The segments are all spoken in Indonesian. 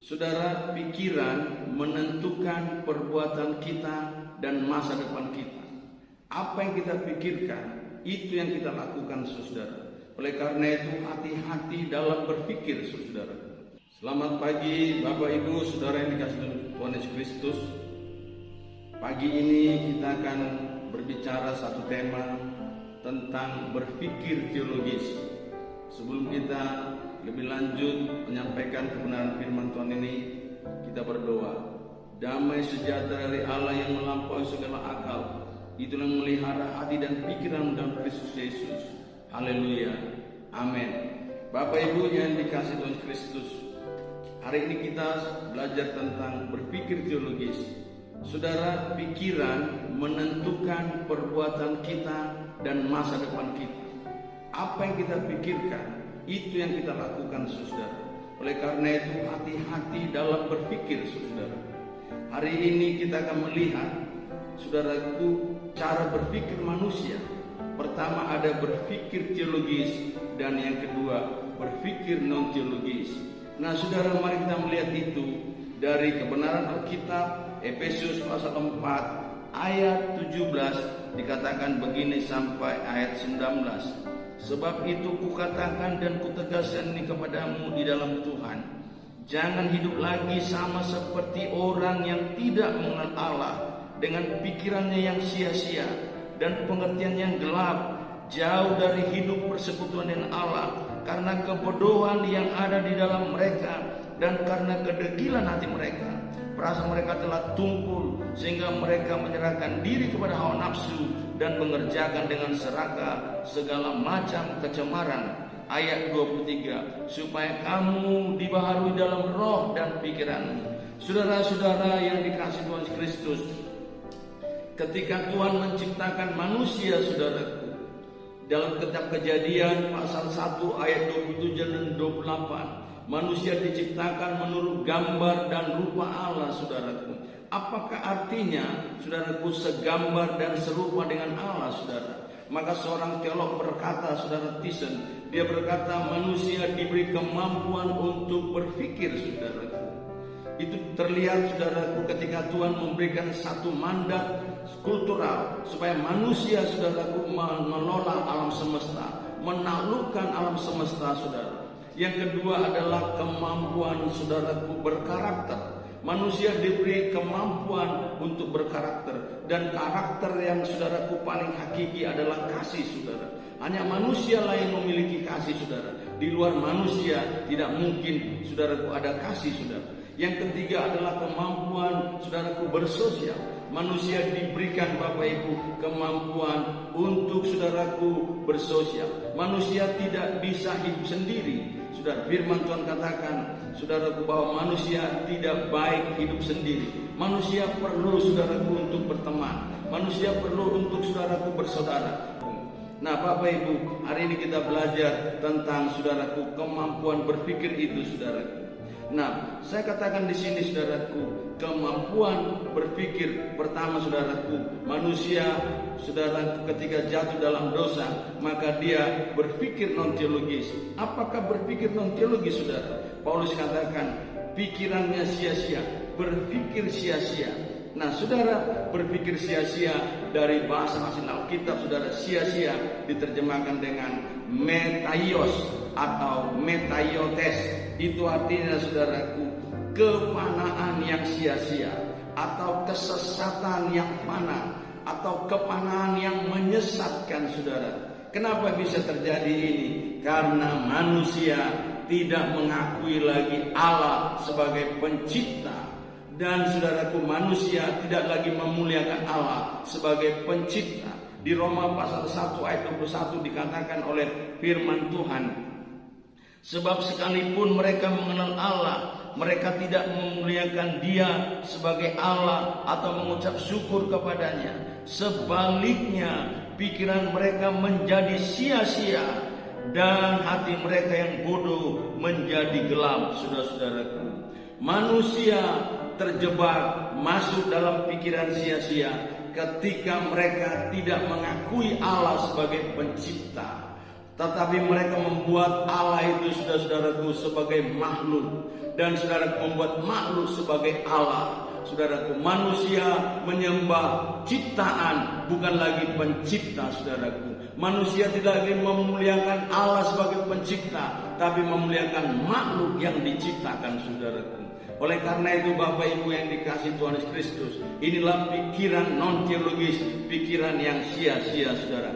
Saudara, pikiran menentukan perbuatan kita dan masa depan kita. Apa yang kita pikirkan, itu yang kita lakukan, saudara. Oleh karena itu, hati-hati dalam berpikir, saudara. Selamat pagi, Bapak Ibu, saudara yang dikasihi Tuhan Yesus Kristus. Pagi ini kita akan berbicara satu tema tentang berpikir teologis. Sebelum kita lebih lanjut menyampaikan kebenaran firman Tuhan ini, kita berdoa. Damai sejahtera dari Allah yang melampaui segala akal, itulah yang melihara hati dan pikiran dalam Kristus Yesus. Haleluya, amin. Bapak Ibu yang dikasihi Tuhan Kristus, hari ini kita belajar tentang berpikir teologis. Saudara, pikiran menentukan perbuatan kita dan masa depan kita. Apa yang kita pikirkan, itu yang kita lakukan, saudara. Oleh karena itu, hati-hati dalam berpikir, saudara. Hari ini kita akan melihat, saudaraku, cara berpikir manusia. Pertama ada berpikir teologis, dan yang kedua berpikir non teologis. Nah, saudara, mari kita melihat itu dari kebenaran Alkitab. Efesus pasal 4 ayat 17 dikatakan begini sampai ayat 19. Sebab itu kukatakan dan kutegaskan ini kepadamu di dalam Tuhan, jangan hidup lagi sama seperti orang yang tidak mengenal Allah, dengan pikirannya yang sia-sia dan pengertian yang gelap, jauh dari hidup persekutuan dengan Allah, karena kebodohan yang ada di dalam mereka dan karena kedegilan hati mereka. Perasaan mereka telah tumpul sehingga mereka menyerahkan diri kepada hawa nafsu dan mengerjakan dengan serakah segala macam kecemaran. Ayat 23, supaya kamu dibaharui dalam roh dan pikiranmu. Saudara-saudara yang dikasihi Tuhan Kristus, ketika Tuhan menciptakan manusia, saudaraku, dalam kitab Kejadian pasal 1 ayat 27 dan 28, manusia diciptakan menurut gambar dan rupa Allah, saudaraku. Apakah artinya, saudaraku, segambar dan serupa dengan Allah, saudara? Maka seorang teolog berkata, saudara Thyssen, dia berkata manusia diberi kemampuan untuk berpikir, saudaraku. Itu terlihat, saudaraku, ketika Tuhan memberikan satu mandat kultural supaya manusia, saudaraku, mengelola alam semesta, menaklukkan alam semesta, saudara. Yang kedua adalah kemampuan, saudaraku, berkarakter. Manusia diberi kemampuan untuk berkarakter, dan karakter yang, saudaraku, paling hakiki adalah kasih, saudara. Hanya manusia lah yang memiliki kasih, saudara. Di luar manusia tidak mungkin, saudaraku, ada kasih, saudara. Yang ketiga adalah kemampuan, saudaraku, bersosial. Manusia diberikan, Bapak Ibu, kemampuan untuk, saudaraku, bersosial. Manusia tidak bisa hidup sendiri. Saudara, firman Tuhan katakan, saudaraku, bahwa manusia tidak baik hidup sendiri. Manusia perlu, saudaraku, untuk berteman. Manusia perlu untuk, saudaraku, bersaudara. Nah, Bapak Ibu, hari ini kita belajar tentang, saudaraku, kemampuan berpikir itu, saudaraku. Nah, saya katakan di sini, saudaraku, kemampuan berpikir pertama, saudaraku, manusia, saudara, ketika jatuh dalam dosa, maka dia berpikir non teologis. Apakah berpikir non teologis, saudara? Paulus katakan pikirannya sia-sia, berpikir sia-sia. Nah, saudara, berpikir sia-sia dari bahasa asli Alkitab, saudara, sia-sia diterjemahkan dengan metaios atau metaiotes. Itu artinya, saudaraku, kepanaan yang sia-sia, atau kesesatan yang fana, atau kepanaan yang menyesatkan, saudara. Kenapa bisa terjadi ini? Karena manusia tidak mengakui lagi Allah sebagai pencipta. Dan, saudaraku, manusia tidak lagi memuliakan Allah sebagai pencipta. Di Roma pasal 1 ayat 21 dikatakan oleh firman Tuhan, sebab sekalipun mereka mengenal Allah, mereka tidak memuliakan Dia sebagai Allah atau mengucap syukur kepadanya. Sebaliknya, pikiran mereka menjadi sia-sia dan hati mereka yang bodoh menjadi gelap. Saudara-saudaraku, manusia terjebak masuk dalam pikiran sia-sia ketika mereka tidak mengakui Allah sebagai pencipta. Tetapi mereka membuat Allah itu, saudara-saudaraku, sebagai makhluk, dan saudaraku membuat makhluk sebagai Allah. Saudaraku, manusia menyembah ciptaan, bukan lagi pencipta, saudaraku. Manusia tidak lagi memuliakan Allah sebagai pencipta, tapi memuliakan makhluk yang diciptakan, saudaraku. Oleh karena itu, Bapak Ibu yang dikasihi Tuhan Yesus Kristus, inilah pikiran non-teologis, pikiran yang sia-sia, saudara.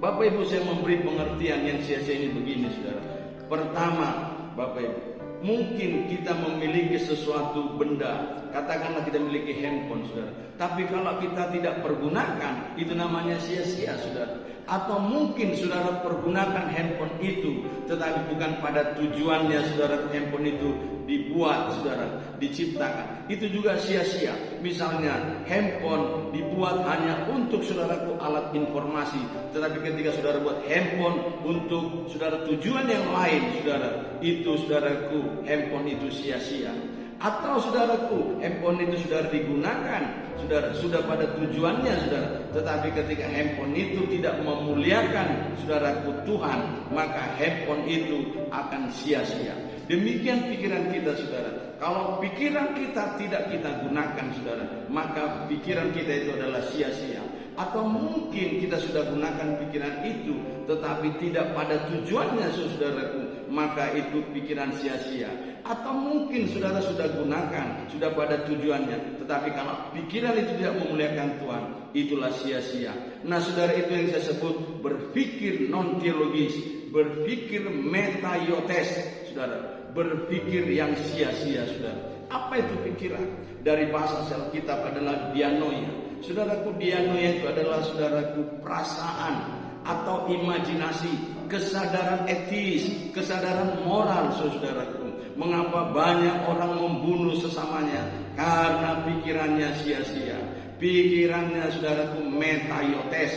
Bapak Ibu, saya memberi pengertian yang sia-sia ini begini, saudara. Pertama, Bapak Ibu, mungkin kita memiliki sesuatu benda, katakanlah kita memiliki handphone, saudara. Tapi kalau kita tidak pergunakan, itu namanya sia-sia, saudara. Atau mungkin saudara pergunakan handphone itu, tetapi bukan pada tujuannya, saudara. Handphone itu dibuat, saudara, diciptakan, itu juga sia-sia. Misalnya handphone dibuat hanya untuk, saudaraku, alat informasi, tetapi ketika saudara buat handphone untuk saudara tujuan yang lain, saudara, itu, saudaraku, handphone itu sia-sia. Atau saudaraku, handphone itu sudah digunakan, saudara, sudah pada tujuannya, saudara, tetapi ketika handphone itu tidak memuliakan, saudaraku, Tuhan, maka handphone itu akan sia-sia. Demikian pikiran kita, saudara. Kalau pikiran kita tidak kita gunakan, saudara, maka pikiran kita itu adalah sia-sia. Atau mungkin kita sudah gunakan pikiran itu, tetapi tidak pada tujuannya, saudaraku, maka itu pikiran sia-sia. Atau mungkin saudara sudah gunakan, sudah pada tujuannya, tetapi kalau pikiran itu tidak memuliakan Tuhan, itulah sia-sia. Nah, saudara, itu yang saya sebut berpikir non-teologis, berpikir metaiotes, saudara, berpikir yang sia-sia, saudara. Apa itu pikiran? Dari bahasa Alkitab adalah dianoia. Saudaraku, dianoia itu adalah, saudaraku, perasaan atau imajinasi, kesadaran etis, kesadaran moral, saudaraku. Mengapa banyak orang membunuh sesamanya? Karena pikirannya sia-sia. Pikirannya, saudaraku, metaiotes,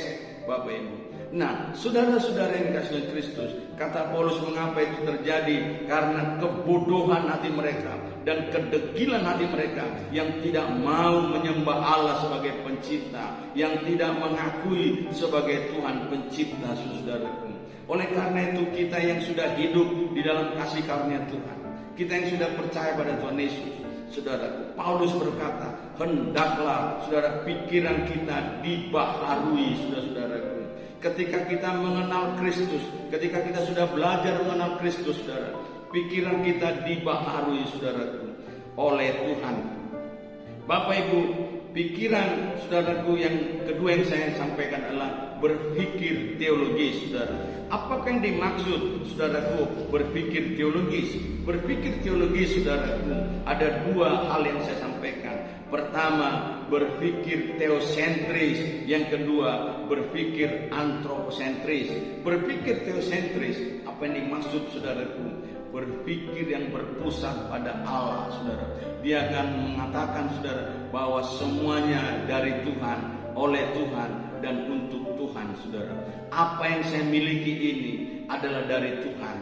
Bapak Ibu. Nah, saudara-saudara yang dikasihi Kristus, kata Paulus, mengapa itu terjadi? Karena kebodohan hati mereka dan kedegilan hati mereka yang tidak mau menyembah Allah sebagai pencipta, yang tidak mengakui sebagai Tuhan pencipta, saudaraku. Oleh karena itu, kita yang sudah hidup di dalam kasih karunia Tuhan, kita yang sudah percaya pada Tuhan Yesus, saudaraku, Paulus berkata, hendaklah, saudara, pikiran kita dibaharui, saudara-saudaraku. Ketika kita mengenal Kristus, ketika kita sudah belajar mengenal Kristus, saudara, pikiran kita dibaharui, saudaraku, oleh Tuhan. Bapak Ibu, pikiran, saudaraku, yang kedua yang saya sampaikan adalah berpikir teologis, saudara. Apakah yang dimaksud, saudaraku, berpikir teologis? Berpikir teologis, saudaraku, ada dua hal yang saya sampaikan. Pertama, berpikir teosentris. Yang kedua, berpikir antroposentris. Berpikir teosentris, apa yang dimaksud, saudaraku? Berpikir yang berpusat pada Allah, saudara. Dia akan mengatakan, saudara, bahwa semuanya dari Tuhan, oleh Tuhan, dan untuk Tuhan, saudara. Apa yang saya miliki ini adalah dari Tuhan,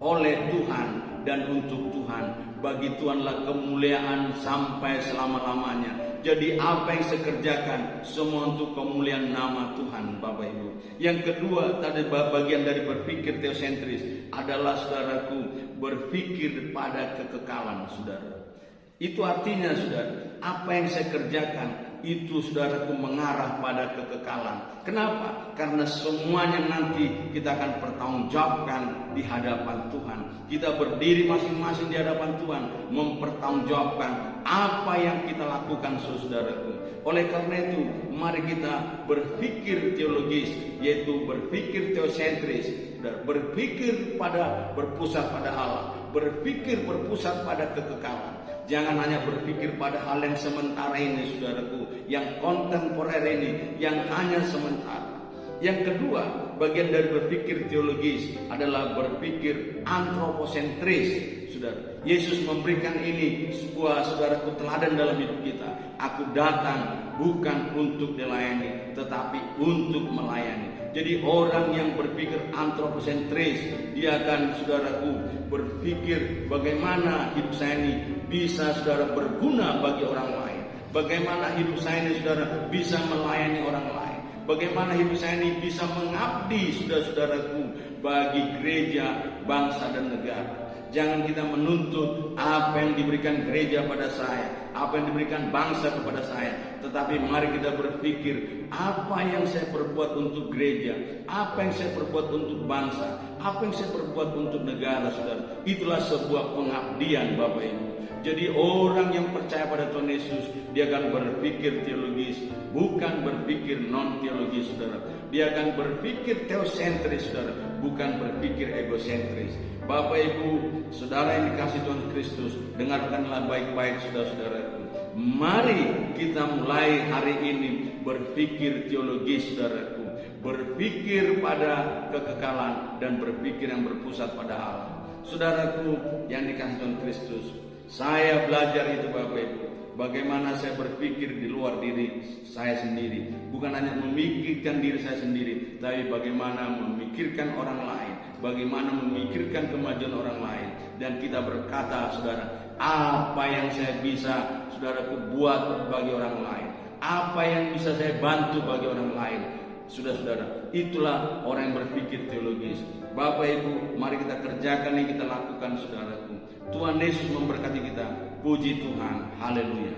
oleh Tuhan, dan untuk Tuhan. Bagi Tuhanlah kemuliaan sampai selama-lamanya. Jadi apa yang saya kerjakan, semua untuk kemuliaan nama Tuhan, Bapak Ibu. Yang kedua, tadi bagian dari berpikir teosentris adalah, saudaraku, berpikir pada kekekalan, saudara. Itu artinya, saudara, apa yang saya kerjakan itu, saudaraku, mengarah pada kekekalan. Kenapa? Karena semuanya nanti kita akan pertanggungjawabkan di hadapan Tuhan. Kita berdiri masing-masing di hadapan Tuhan, mempertanggungjawabkan apa yang kita lakukan, saudaraku. Oleh karena itu, mari kita berpikir teologis, yaitu berpikir teosentris, berpikir berpusat pada Allah, berpikir berpusat pada kekekalan. Jangan hanya berpikir pada hal yang sementara ini, saudaraku, yang kontemporer ini, yang hanya sementara. Yang kedua, bagian dari berpikir teologis adalah berpikir antroposentris, saudara. Yesus memberikan ini sebuah, saudaraku, teladan dalam hidup kita. Aku datang bukan untuk dilayani, tetapi untuk melayani. Jadi orang yang berpikir antroposentris, dia akan, saudaraku, berpikir bagaimana hidup saya ini bisa, saudara, berguna bagi orang lain. Bagaimana hidup saya ini, saudara, bisa melayani orang lain. Bagaimana hidup saya ini bisa mengabdi, saudara-saudaraku, bagi gereja, bangsa, dan negara. Jangan kita menuntut apa yang diberikan gereja pada saya, apa yang diberikan bangsa kepada saya. Tetapi mari kita berpikir, apa yang saya perbuat untuk gereja, apa yang saya perbuat untuk bangsa, apa yang saya perbuat untuk negara, saudara. Itulah sebuah pengabdian, Bapak Ibu. Jadi orang yang percaya pada Tuhan Yesus, dia akan berpikir teologis, bukan berpikir non-teologis, saudara. Dia akan berpikir teosentris, saudara, bukan berpikir egosentris. Bapak Ibu, saudara yang dikasih Tuhan Kristus, dengarkanlah baik-baik, saudara-saudaraku. Mari kita mulai hari ini berpikir teologis, saudaraku. Berpikir pada kekekalan dan berpikir yang berpusat pada Allah. Saudaraku yang dikasih Tuhan Kristus, saya belajar itu, Bapak Ibu. Bagaimana saya berpikir di luar diri saya sendiri. Bukan hanya memikirkan diri saya sendiri, tapi bagaimana memikirkan orang lain, bagaimana memikirkan kemajuan orang lain. Dan kita berkata, saudara, apa yang saya bisa, saudaraku, buat bagi orang lain, apa yang bisa saya bantu bagi orang lain. Saudara-saudara, itulah orang yang berpikir teologis. Bapak Ibu, mari kita kerjakan yang kita lakukan, saudaraku. Tuhan Yesus memberkati kita. Puji Tuhan. Haleluya.